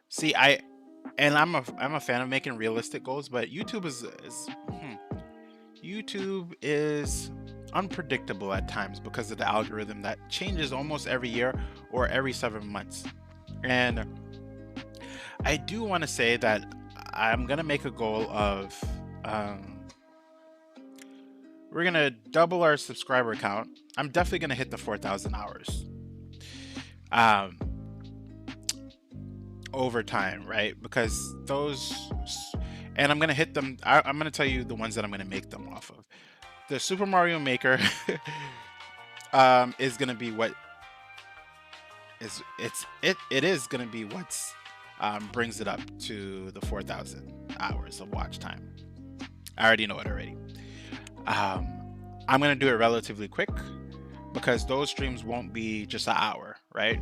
see, I'm a fan of making realistic goals, but YouTube YouTube is unpredictable at times because of the algorithm that changes almost every year or every 7 months. And I do want to say that I'm gonna make a goal of we're gonna double our subscriber count. I'm definitely gonna hit the 4,000 hours over time, right? Because those, and I'm gonna hit them. I'm gonna tell you the ones that I'm gonna make them off of. The Super Mario Maker is gonna be what it is gonna be what's brings it up to the 4,000 hours of watch time. I already know it already. Um, I'm gonna do it relatively quick because those streams won't be just an hour, right?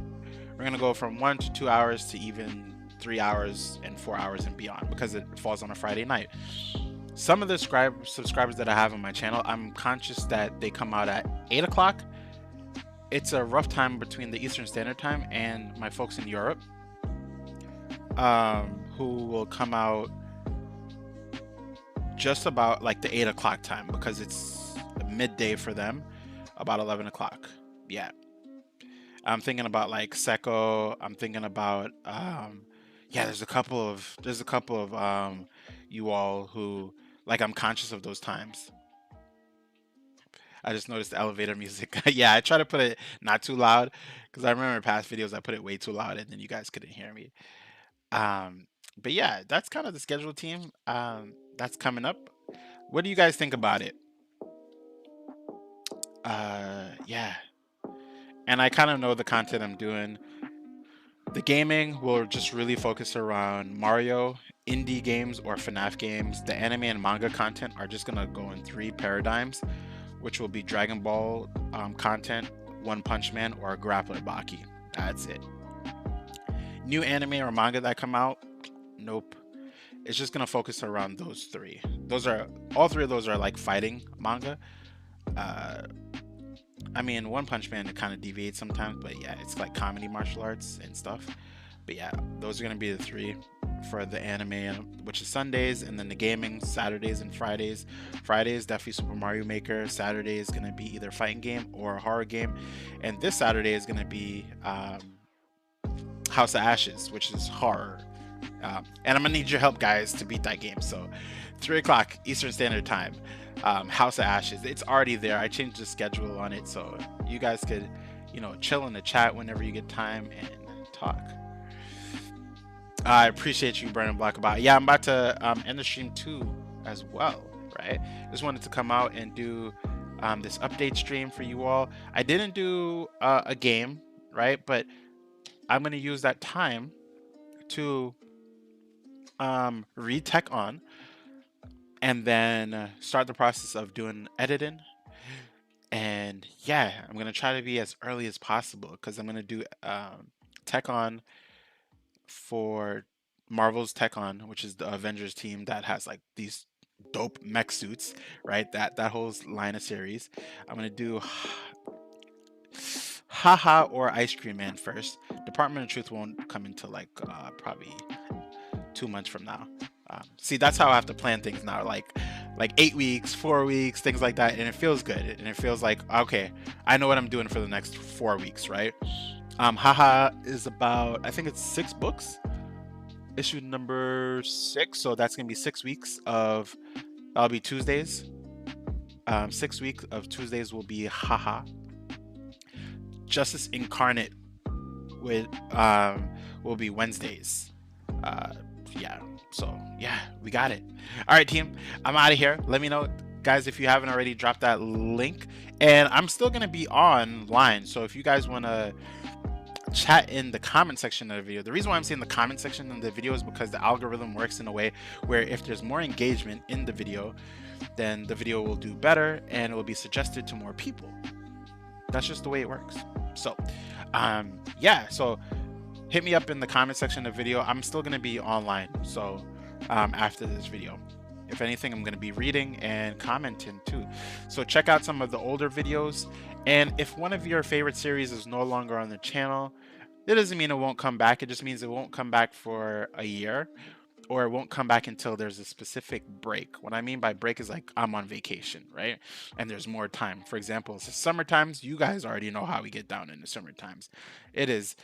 We're gonna go from 1 to 2 hours to even 3 hours and 4 hours and beyond because it falls on a Friday night. Some of the subscribers that I have on my channel, I'm conscious that they come out at 8 o'clock. It's a rough time between the Eastern Standard Time and my folks in Europe, who will come out just about like the 8 o'clock time because it's midday for them, about 11 o'clock. Yeah. I'm thinking about like Seko. I'm thinking about yeah, there's a couple of you all who like I'm conscious of those times. I just noticed the elevator music. Yeah, I try to put it not too loud because I remember in past videos I put it way too loud and then you guys couldn't hear me. Um, but yeah, that's kind of the schedule, team. That's coming up. What do you guys think about it? Yeah, and I kind of know the content I'm doing. The gaming will just really focus around Mario, indie games, or FNAF games. The anime and manga content are just gonna go in three paradigms, which will be Dragon Ball content, One Punch Man, or Grappler Baki. That's it. New anime or manga that come out, nope. It's just gonna focus around those three. Those are all three of those are like fighting manga. Uh, I mean, One Punch Man it kind of deviates sometimes, but yeah, it's like comedy martial arts and stuff. But yeah, those are gonna be the three for the anime, which is Sundays, and then the gaming Saturdays and Fridays. Fridays definitely Super Mario Maker. Saturday is gonna be either fighting game or a horror game, and this Saturday is gonna be House of Ashes, which is horror. And I'm gonna need your help, guys, to beat that game. So, 3 o'clock Eastern Standard Time. House of Ashes. It's already there. I changed the schedule on it, so you guys could, chill in the chat whenever you get time and talk. I appreciate you, Brandon Black. Yeah, I'm about to end the stream too, as well. Right? Just wanted to come out and do this update stream for you all. I didn't do a game, right? But I'm gonna use that time to read Tech On, and then start the process of doing editing. And yeah, I'm gonna try to be as early as possible because I'm gonna do Tech On for Marvel's Tech On, which is the Avengers team that has like these dope mech suits, right? That whole line of series. I'm gonna do Haha or Ice Cream Man first. Department of Truth won't come until like probably 2 months from now. See, that's how I have to plan things now, like 8 weeks, 4 weeks, things like that, and it feels good, and it feels like, okay, I know what I'm doing for the next 4 weeks, right? Haha is about, I think it's 6 books, issue number 6, so that's gonna be 6 weeks of, that'll be Tuesdays. 6 weeks of Tuesdays will be Haha. Justice Incarnate will be Wednesdays. Yeah, so yeah, we got it. All right, team, I'm out of here. Let me know, guys, if you haven't already, dropped that link, and I'm still gonna be online, so if you guys want to chat in the comment section of the video. The reason why I'm saying the comment section in the video is because the algorithm works in a way where if there's more engagement in the video, then the video will do better and it will be suggested to more people. That's just the way it works. So yeah, so hit me up in the comment section of the video. I'm still going to be online, so after this video, if anything, I'm going to be reading and commenting too. So check out some of the older videos, and if one of your favorite series is no longer on the channel, it doesn't mean it won't come back. It just means it won't come back for a year, or it won't come back until there's a specific break. What I mean by break is like I'm on vacation, right? And there's more time. For example, summer times, you guys already know how we get down in the summer times. It is,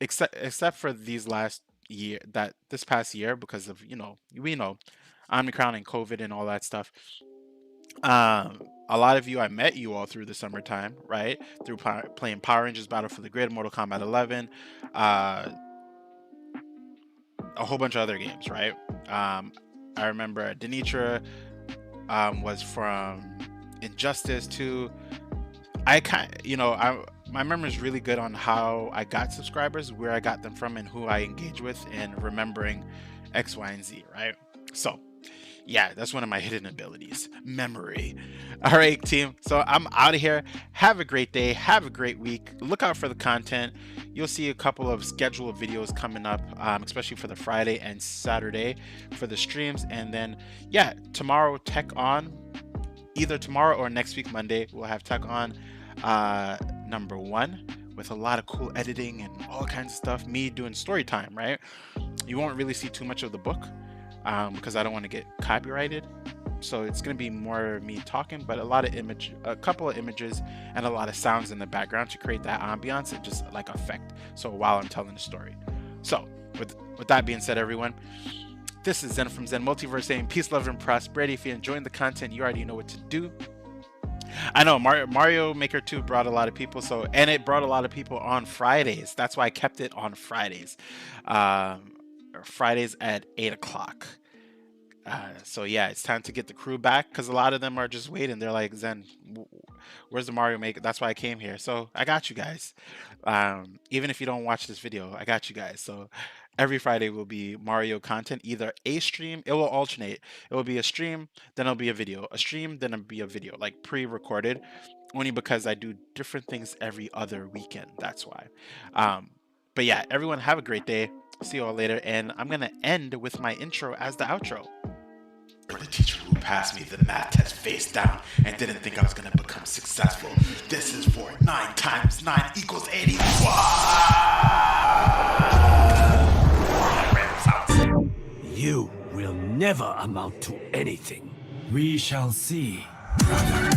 except for these last year, this past year, because of, we know Omicron and COVID and all that stuff. A lot of you, I met you all through the summertime, right? Through playing Power Rangers Battle for the Grid, Mortal Kombat 11, a whole bunch of other games, right? I remember Denitra was from Injustice too. I kind, my memory is really good on how I got subscribers, where I got them from, and who I engage with, and remembering X, Y, and Z. Right. So yeah, that's one of my hidden abilities, memory. All right, team. So I'm out of here. Have a great day. Have a great week. Look out for the content. You'll see a couple of scheduled videos coming up, especially for the Friday and Saturday for the streams. And then, yeah, tomorrow, Tech On. Either tomorrow or next week, Monday, we'll have Tech On #1 with a lot of cool editing and all kinds of stuff. Me doing story time, right? You won't really see too much of the book because I don't want to get copyrighted. So it's going to be more me talking, but a couple of images and a lot of sounds in the background to create that ambiance and just like effect. So while I'm telling the story. So with that being said, everyone, this is Zen from Zen Multiverse saying peace, love, and prosperity. If you're enjoying the content, you already know what to do. I know Mario Maker 2 brought a lot of people, and it brought a lot of people on Fridays. That's why I kept it on Fridays. Fridays at 8 o'clock. So yeah, it's time to get the crew back because a lot of them are just waiting. They're like, Zen, where's the Mario Maker? That's why I came here. So I got you guys. Even if you don't watch this video, I got you guys. So every Friday will be Mario content, either a stream, it will alternate. It will be a stream, then it'll be a video, a stream, then it'll be a video, like pre-recorded, only because I do different things every other weekend. That's why. But yeah, everyone have a great day. See you all later. And I'm going to end with my intro as the outro. For the teacher who passed me the math test face down and didn't think I was gonna become successful. This is for 9 times 9 equals 80. You will never amount to anything. We shall see, brother.